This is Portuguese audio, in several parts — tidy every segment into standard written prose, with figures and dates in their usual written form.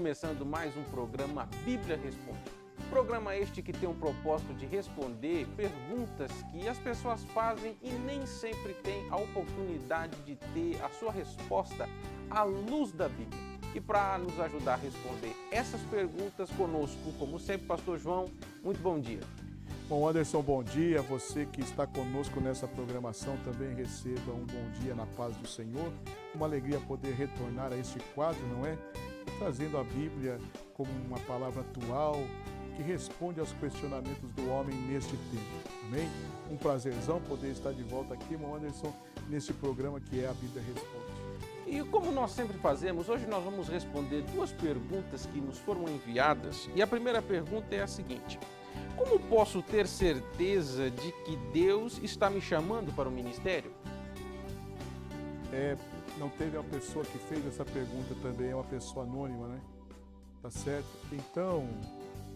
começando mais um programa Bíblia Responde. Programa este que tem o propósito de responder perguntas que as pessoas fazem e nem sempre têm a oportunidade de ter a sua resposta à luz da Bíblia. E para nos ajudar a responder essas perguntas conosco, como sempre, Pastor João, muito bom dia. Bom, Anderson, bom dia. Você que está conosco nessa programação também receba um bom dia na paz do Senhor. Uma alegria poder retornar a este quadro, não é? Trazendo a Bíblia como uma palavra atual que responde aos questionamentos do homem neste tempo. Amém? Um prazerzão poder estar de volta aqui, irmão Anderson, nesse programa que é a Bíblia Responde. E como nós sempre fazemos, hoje nós vamos responder duas perguntas que nos foram enviadas. E a primeira pergunta é a seguinte: como posso ter certeza de que Deus está me chamando para o ministério? Não teve uma pessoa que fez essa pergunta também, é uma pessoa anônima, né? Tá certo? Então,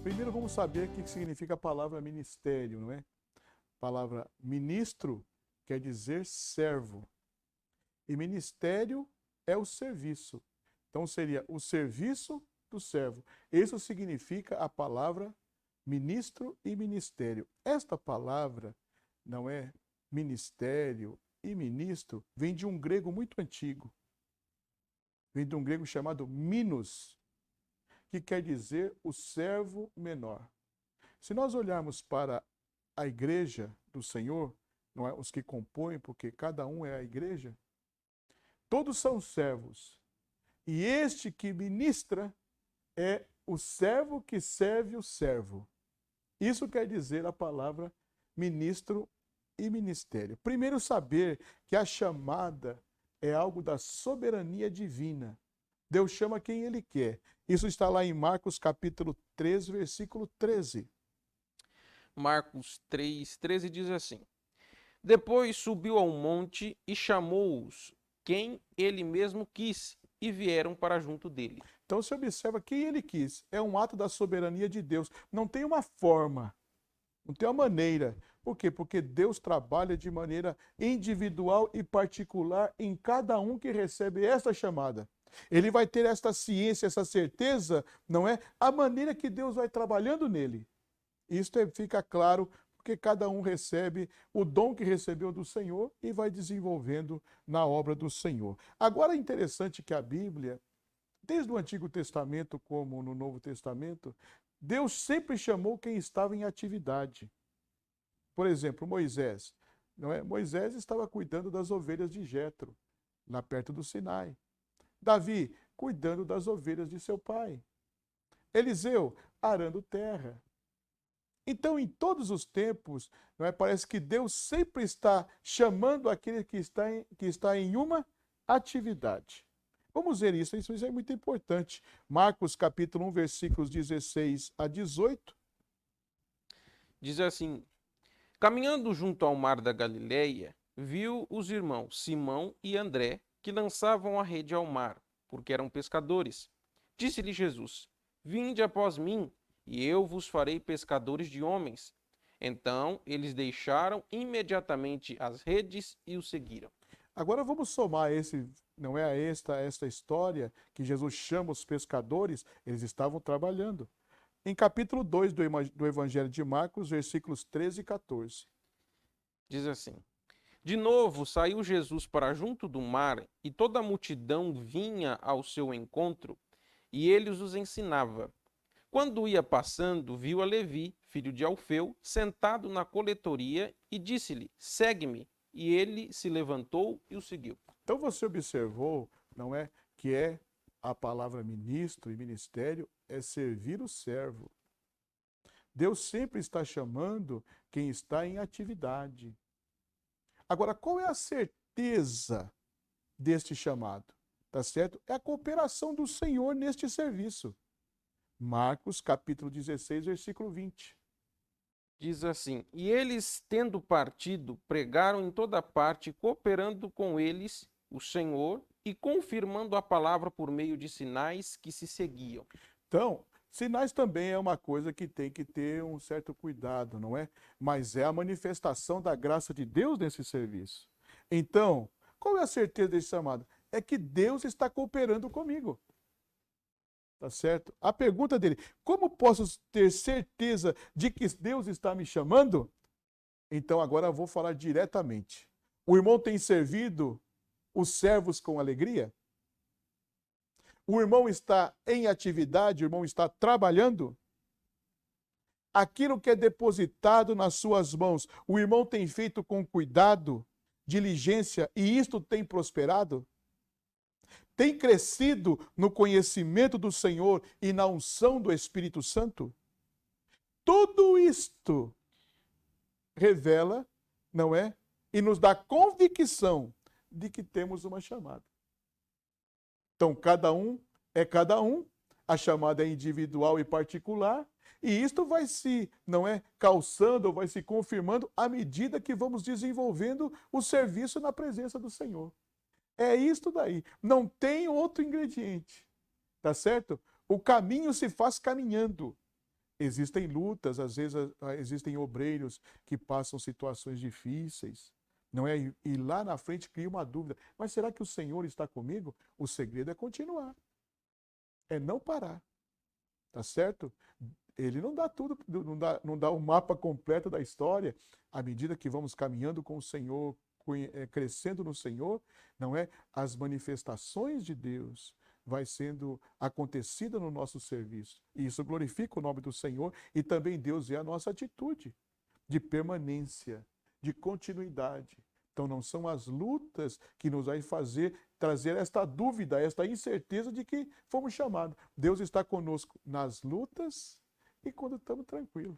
primeiro vamos saber o que significa a palavra ministério, não é? A palavra ministro quer dizer servo. E ministério é o serviço. Então seria o serviço do servo. Isso significa a palavra ministro e ministério. Esta palavra, não é, ministério e ministro, vem de um grego muito antigo. Vem de um grego chamado minos, que quer dizer o servo menor. Se nós olharmos para a igreja do Senhor, não é, os que compõem, porque cada um é a igreja, todos são servos. E este que ministra é o servo que serve o servo. Isso quer dizer a palavra ministro e ministério. Primeiro, saber que a chamada é algo da soberania divina. Deus chama quem Ele quer. Isso está lá em Marcos capítulo 3, versículo 13. Marcos 3:13 diz assim: Depois subiu ao monte e chamou-os quem ele mesmo quis, e vieram para junto dele. Então você observa quem Ele quis. É um ato da soberania de Deus. Não tem uma forma, não tem uma maneira. Por quê? Porque Deus trabalha de maneira individual e particular em cada um que recebe esta chamada. Ele vai ter esta ciência, essa certeza, não é? A maneira que Deus vai trabalhando nele. Isso fica claro porque cada um recebe o dom que recebeu do Senhor e vai desenvolvendo na obra do Senhor. Agora é interessante que a Bíblia, desde o Antigo Testamento como no Novo Testamento, Deus sempre chamou quem estava em atividade. Por exemplo, Moisés. Não é? Moisés estava cuidando das ovelhas de Jetro, lá perto do Sinai. Davi, cuidando das ovelhas de seu pai. Eliseu, arando terra. Então, em todos os tempos, não é? Parece que Deus sempre está chamando aquele que está em uma atividade. Vamos ver isso é muito importante. Marcos capítulo 1, versículos 16 a 18. Diz assim: Caminhando junto ao mar da Galileia, viu os irmãos Simão e André, que lançavam a rede ao mar, porque eram pescadores. Disse-lhe Jesus: Vinde após mim, e eu vos farei pescadores de homens. Então eles deixaram imediatamente as redes e o seguiram. Agora vamos somar não é esta história que Jesus chama os pescadores, eles estavam trabalhando. Em capítulo 2 do Evangelho de Marcos, versículos 13 e 14. Diz assim: De novo saiu Jesus para junto do mar, e toda a multidão vinha ao seu encontro, e ele os ensinava. Quando ia passando, viu a Levi, filho de Alfeu, sentado na coletoria, e disse-lhe: Segue-me. E ele se levantou e o seguiu. Então você observou, não é, que a palavra ministro e ministério é servir o servo. Deus sempre está chamando quem está em atividade. Agora, qual é a certeza deste chamado? Tá certo? É a cooperação do Senhor neste serviço. Marcos, capítulo 16, versículo 20. Diz assim: E eles, tendo partido, pregaram em toda parte, cooperando com eles o Senhor e confirmando a palavra por meio de sinais que se seguiam. Então, sinais também é uma coisa que tem que ter um certo cuidado, não é? Mas é a manifestação da graça de Deus nesse serviço. Então, qual é a certeza desse chamado? É que Deus está cooperando comigo. Tá certo? A pergunta dele: como posso ter certeza de que Deus está me chamando? Então agora eu vou falar diretamente. O irmão tem servido os servos com alegria? O irmão está em atividade, o irmão está trabalhando? Aquilo que é depositado nas suas mãos, o irmão tem feito com cuidado, diligência, e isto tem prosperado? Tem crescido no conhecimento do Senhor e na unção do Espírito Santo? Tudo isto revela, não é? E nos dá convicção de que temos uma chamada. Então, cada um é cada um, a chamada é individual e particular, e isto vai se, não é, calçando, vai se confirmando à medida que vamos desenvolvendo o serviço na presença do Senhor. É isto daí. Não tem outro ingrediente. Tá certo? O caminho se faz caminhando. Existem lutas, às vezes existem obreiros que passam situações difíceis, não é? E lá na frente cria uma dúvida. Mas será que o Senhor está comigo? O segredo é continuar. É não parar. Tá certo? Ele não dá tudo, não dá o mapa completo da história. À medida que vamos caminhando com o Senhor, crescendo no Senhor, não é? As manifestações de Deus vai sendo acontecida no nosso serviço. E isso glorifica o nome do Senhor e também Deus vê a nossa atitude de permanência, de continuidade. Então não são as lutas que nos vai trazer esta dúvida, esta incerteza de que fomos chamados. Deus está conosco nas lutas e quando estamos tranquilos.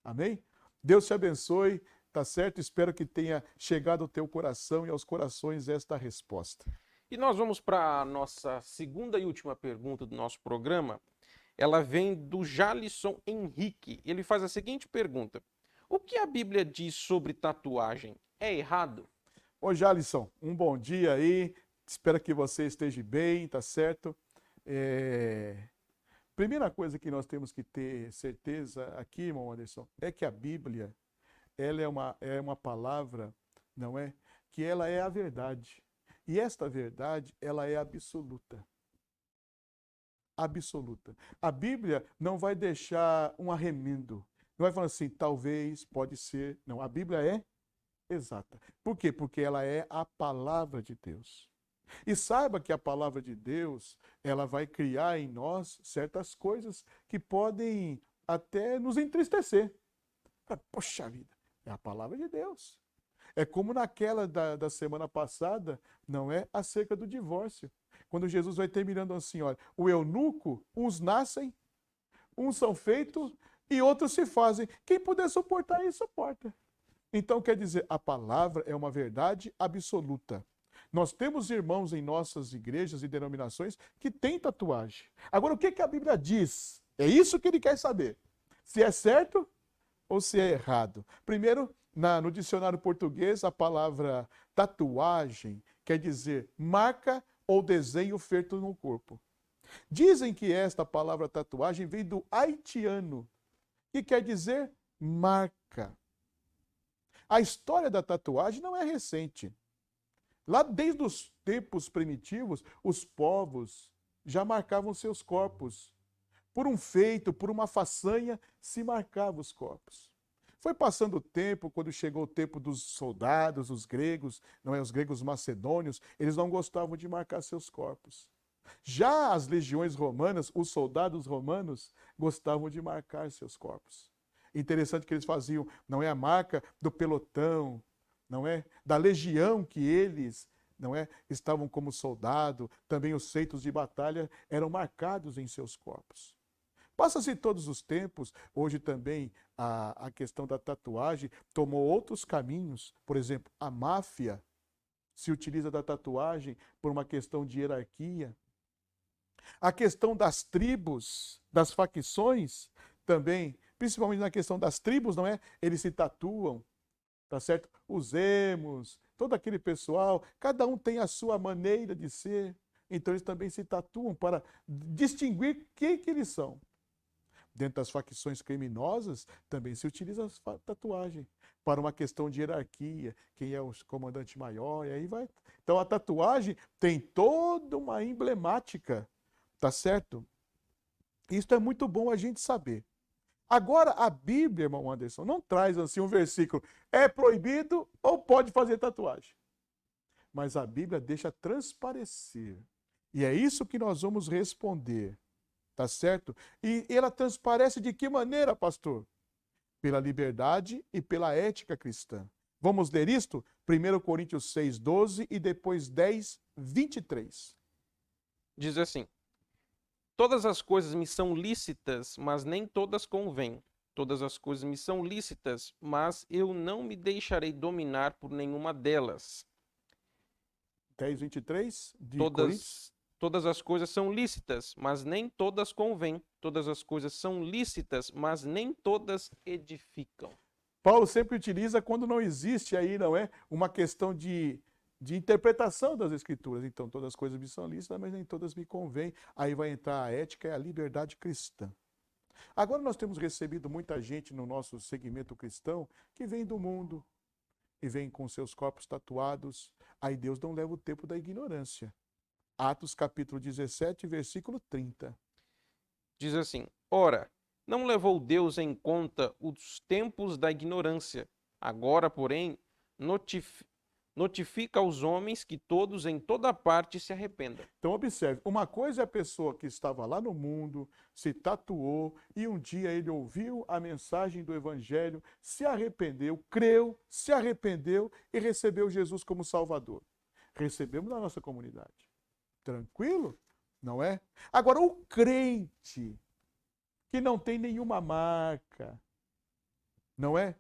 Amém? Deus te abençoe, tá certo? Espero que tenha chegado ao teu coração e aos corações esta resposta. E nós vamos para a nossa segunda e última pergunta do nosso programa. Ela vem do Jalisson Henrique. Ele faz a seguinte pergunta: o que a Bíblia diz sobre tatuagem? É errado? Ô Jalisson, um bom dia aí. Espero que você esteja bem, tá certo? Primeira coisa que nós temos que ter certeza aqui, irmão Anderson, é que a Bíblia, ela é uma palavra, não é? Que ela é a verdade. E esta verdade, ela é absoluta. Absoluta. A Bíblia não vai deixar um arremendo. Não vai falar assim, talvez, pode ser. Não, a Bíblia é exata. Por quê? Porque ela é a palavra de Deus. E saiba que a palavra de Deus, ela vai criar em nós certas coisas que podem até nos entristecer. Poxa vida, é a palavra de Deus. É como naquela da semana passada, não é? Acerca do divórcio. Quando Jesus vai terminando assim, olha, o eunuco, uns nascem, uns são feitos e outros se fazem. Quem puder suportar isso, suporta. Então, quer dizer, a palavra é uma verdade absoluta. Nós temos irmãos em nossas igrejas e denominações que têm tatuagem. Agora, o que a Bíblia diz? É isso que ele quer saber. Se é certo ou se é errado. Primeiro, no dicionário português, a palavra tatuagem quer dizer marca ou desenho feito no corpo. Dizem que esta palavra tatuagem vem do haitiano, que quer dizer marca. A história da tatuagem não é recente. Lá desde os tempos primitivos, os povos já marcavam seus corpos. Por um feito, por uma façanha, se marcavam os corpos. Foi passando o tempo, quando chegou o tempo dos soldados, os gregos, não é, os gregos macedônios, eles não gostavam de marcar seus corpos. Já as legiões romanas, os soldados romanos, gostavam de marcar seus corpos. Interessante que eles faziam, não é, a marca do pelotão, não é, da legião que eles, não é, estavam como soldado, também os feitos de batalha eram marcados em seus corpos. Passa-se todos os tempos, hoje também a questão da tatuagem tomou outros caminhos. Por exemplo, a máfia se utiliza da tatuagem por uma questão de hierarquia. A questão das tribos, das facções, também, principalmente na questão das tribos, não é? Eles se tatuam, tá certo? Os emos, todo aquele pessoal, cada um tem a sua maneira de ser, então eles também se tatuam para distinguir quem que eles são. Dentro das facções criminosas, também se utiliza a tatuagem para uma questão de hierarquia, quem é o comandante maior, e aí vai. Então a tatuagem tem toda uma emblemática, tá certo? Isso é muito bom a gente saber. Agora, a Bíblia, irmão Anderson, não traz assim um versículo, é proibido ou pode fazer tatuagem. Mas a Bíblia deixa transparecer. E é isso que nós vamos responder, tá certo? E ela transparece de que maneira, pastor? Pela liberdade e pela ética cristã. Vamos ler isto? 1 Coríntios 6, 12 e depois 10, 23. Diz assim: todas as coisas me são lícitas, mas nem todas convêm. Todas as coisas me são lícitas, mas eu não me deixarei dominar por nenhuma delas. 10, 23 de Coríntios. Todas as coisas são lícitas, mas nem todas convêm. Todas as coisas são lícitas, mas nem todas edificam. Paulo sempre utiliza quando não existe aí, não é? Uma questão de interpretação das escrituras. Então, todas as coisas me são lícitas, mas nem todas me convêm. Aí vai entrar a ética e a liberdade cristã. Agora nós temos recebido muita gente no nosso segmento cristão que vem do mundo e vem com seus corpos tatuados. Aí Deus não leva o tempo da ignorância. Atos capítulo 17, versículo 30. Diz assim: ora, não levou Deus em conta os tempos da ignorância. Agora, porém, notifica aos homens que todos em toda parte se arrependam. Então, observe, uma coisa é a pessoa que estava lá no mundo, se tatuou, e um dia ele ouviu a mensagem do Evangelho, se arrependeu, creu, se arrependeu e recebeu Jesus como Salvador. Recebemos na nossa comunidade. Tranquilo? Não é? Agora, o crente que não tem nenhuma marca, não é?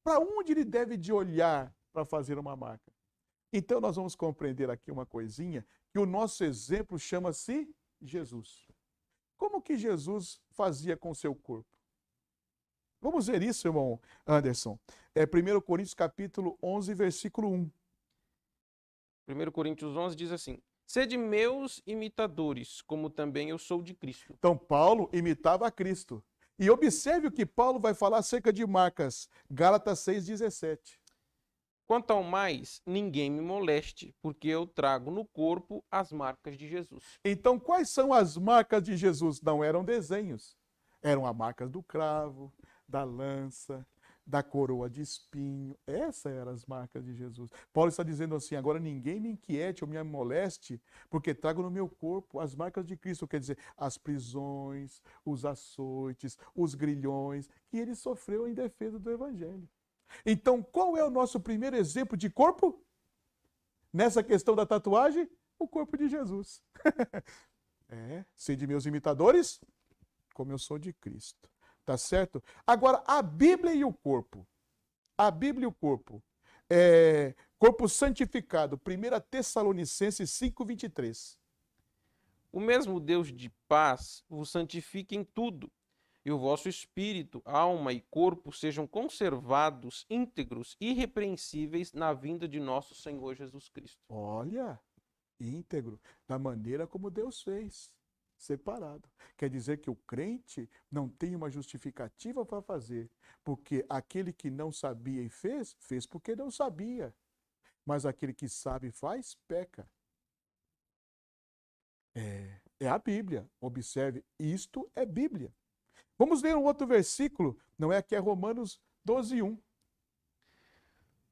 Para onde ele deve de olhar para fazer uma marca? Então nós vamos compreender aqui uma coisinha, que o nosso exemplo chama-se Jesus. Como que Jesus fazia com o seu corpo? Vamos ver isso, irmão Anderson. 1 Coríntios capítulo 11, versículo 1. 1 Coríntios 11 diz assim: sede meus imitadores, como também eu sou de Cristo. Então Paulo imitava a Cristo. E observe o que Paulo vai falar acerca de marcas. Gálatas 6,17. Quanto ao mais, ninguém me moleste, porque eu trago no corpo as marcas de Jesus. Então, quais são as marcas de Jesus? Não eram desenhos. Eram as marcas do cravo, da lança, da coroa de espinho. Essas eram as marcas de Jesus. Paulo está dizendo assim: agora ninguém me inquiete ou me moleste, porque trago no meu corpo as marcas de Cristo. Quer dizer, as prisões, os açoites, os grilhões, que ele sofreu em defesa do Evangelho. Então, qual é o nosso primeiro exemplo de corpo? Nessa questão da tatuagem, o corpo de Jesus. Sede meus imitadores, como eu sou de Cristo. Tá certo? Agora, a Bíblia e o corpo. A Bíblia e o corpo. Corpo santificado. 1 Tessalonicenses 5:23. O mesmo Deus de paz vos santifique em tudo, e o vosso espírito, alma e corpo sejam conservados íntegros, irrepreensíveis na vinda de nosso Senhor Jesus Cristo. Olha, íntegro, da maneira como Deus fez, separado. Quer dizer que o crente não tem uma justificativa para fazer, porque aquele que não sabia e fez, fez porque não sabia. Mas aquele que sabe e faz, peca. É a Bíblia. Observe, isto é Bíblia. Vamos ler um outro versículo, não é aqui, é Romanos 12:1.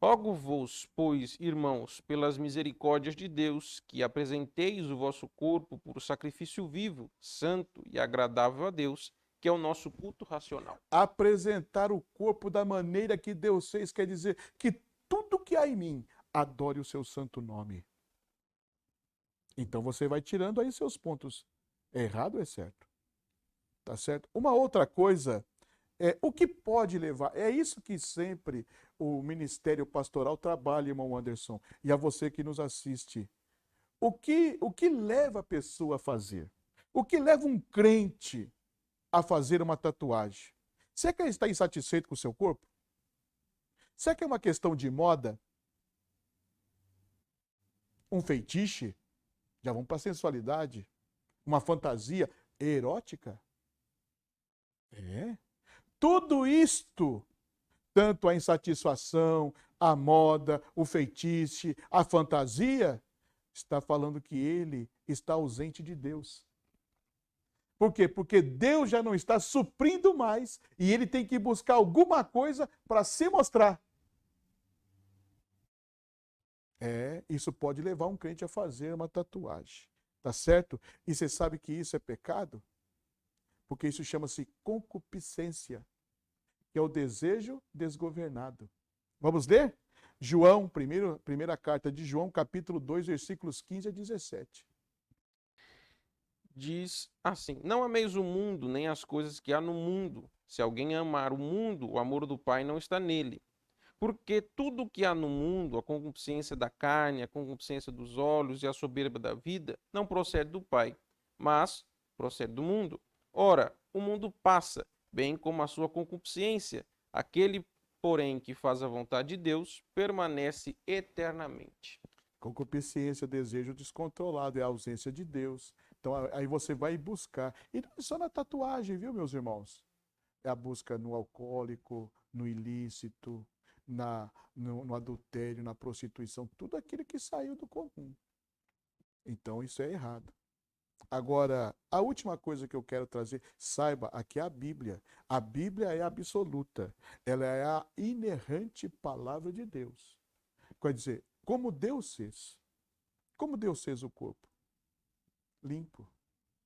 Rogo-vos, pois, irmãos, pelas misericórdias de Deus, que apresenteis o vosso corpo por sacrifício vivo, santo e agradável a Deus, que é o nosso culto racional. Apresentar o corpo da maneira que Deus fez, quer dizer que tudo que há em mim adore o seu santo nome. Então você vai tirando aí seus pontos. É errado ou é certo? Tá certo? Uma outra coisa o que pode levar? É isso que sempre o ministério pastoral trabalha, irmão Anderson, e a você que nos assiste. O que leva a pessoa a fazer? O que leva um crente a fazer uma tatuagem? Você quer estar insatisfeito com o seu corpo? Será que é uma questão de moda? Um feitiço? Já vamos para a sensualidade? Uma fantasia erótica? Tudo isto, tanto a insatisfação, a moda, o feitiço, a fantasia, está falando que ele está ausente de Deus. Por quê? Porque Deus já não está suprindo mais e ele tem que buscar alguma coisa para se mostrar. Isso pode levar um crente a fazer uma tatuagem, tá certo? E você sabe que isso é pecado? Porque isso chama-se concupiscência, que é o desejo desgovernado. Vamos ler? João, primeira carta de João, capítulo 2, versículos 15 a 17. Diz assim: Não ameis o mundo, nem as coisas que há no mundo. Se alguém amar o mundo, o amor do Pai não está nele. Porque tudo o que há no mundo, a concupiscência da carne, a concupiscência dos olhos e a soberba da vida, não procede do Pai, mas procede do mundo. Ora, o mundo passa, bem como a sua concupiscência. Aquele, porém, que faz a vontade de Deus, permanece eternamente. Concupiscência, desejo descontrolado, é a ausência de Deus. Então aí você vai buscar. E não é só na tatuagem, viu, meus irmãos? É a busca no alcoólico, no ilícito, no adultério, na prostituição, tudo aquilo que saiu do comum. Então isso é errado. Agora, a última coisa que eu quero trazer, saiba, aqui é a Bíblia. A Bíblia é absoluta. Ela é a inerrante palavra de Deus. Quer dizer, como Deus fez. Como Deus fez o corpo? Limpo,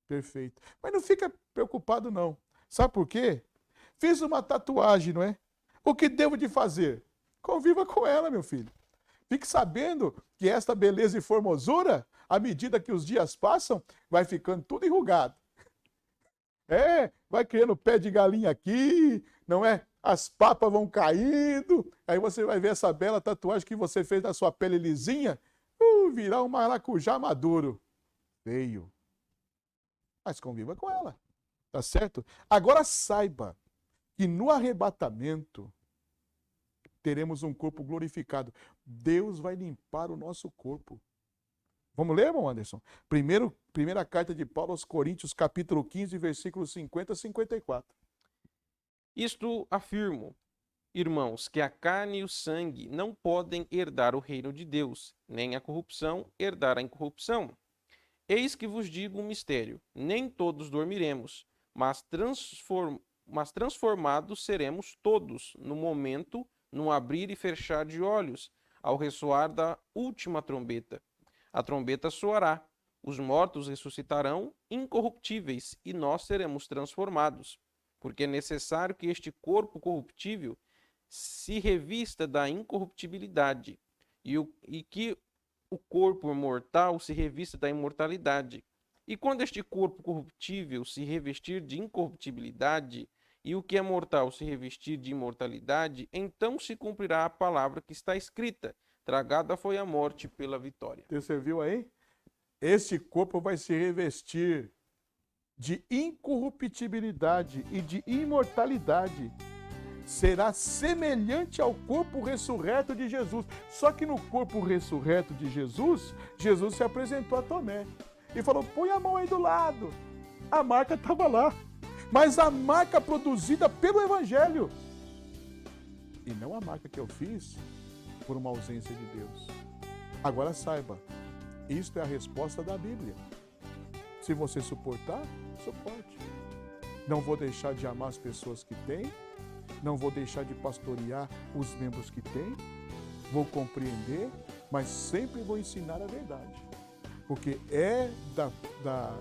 perfeito. Mas não fica preocupado não. Sabe por quê? Fiz uma tatuagem, não é? O que devo de fazer? Conviva com ela, meu filho. Fique sabendo que esta beleza e formosura, à medida que os dias passam, vai ficando tudo enrugado. Vai criando pé de galinha aqui, não é? As papas vão caindo, aí você vai ver essa bela tatuagem que você fez na sua pele lisinha, virar um maracujá maduro. Feio. Mas conviva com ela, tá certo? Agora saiba que no arrebatamento teremos um corpo glorificado. Deus vai limpar o nosso corpo. Vamos ler, irmão Anderson? Primeira carta de Paulo aos Coríntios, capítulo 15, versículos 50 a 54. Isto afirmo, irmãos, que a carne e o sangue não podem herdar o reino de Deus, nem a corrupção herdar a incorrupção. Eis que vos digo um mistério: nem todos dormiremos, mas transformados seremos todos, no momento, no abrir e fechar de olhos, ao ressoar da última trombeta. A trombeta soará, os mortos ressuscitarão incorruptíveis, e nós seremos transformados. Porque é necessário que este corpo corruptível se revista da incorruptibilidade, e que o corpo mortal se revista da imortalidade. E quando este corpo corruptível se revestir de incorruptibilidade, e o que é mortal se revestir de imortalidade, então se cumprirá a palavra que está escrita: tragada foi a morte pela vitória. Você viu aí? Este corpo vai se revestir de incorruptibilidade e de imortalidade. Será semelhante ao corpo ressurreto de Jesus. Só que no corpo ressurreto de Jesus, Jesus se apresentou a Tomé e falou: põe a mão aí do lado. A marca estava lá, mas a marca produzida pelo Evangelho. E não a marca que eu fiz por uma ausência de Deus. Agora saiba, isto é a resposta da Bíblia. Se você suportar, suporte. Não vou deixar de amar as pessoas que têm. Não vou deixar de pastorear os membros que têm. Vou compreender, mas sempre vou ensinar a verdade. Porque é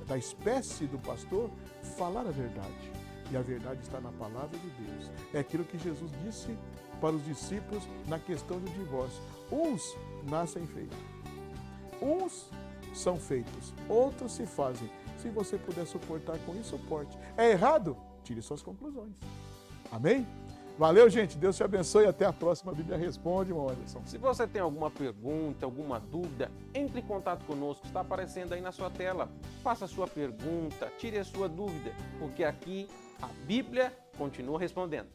da espécie do pastor falar a verdade. E a verdade está na palavra de Deus. É aquilo que Jesus disse para os discípulos na questão do divórcio. Uns nascem feitos. Uns são feitos. Outros se fazem. Se você puder suportar com isso, suporte. É errado? Tire suas conclusões. Amém? Valeu, gente. Deus te abençoe e até a próxima Bíblia Responde, irmão Anderson. Se você tem alguma pergunta, alguma dúvida, entre em contato conosco, está aparecendo aí na sua tela. Faça a sua pergunta, tire a sua dúvida, porque aqui a Bíblia continua respondendo.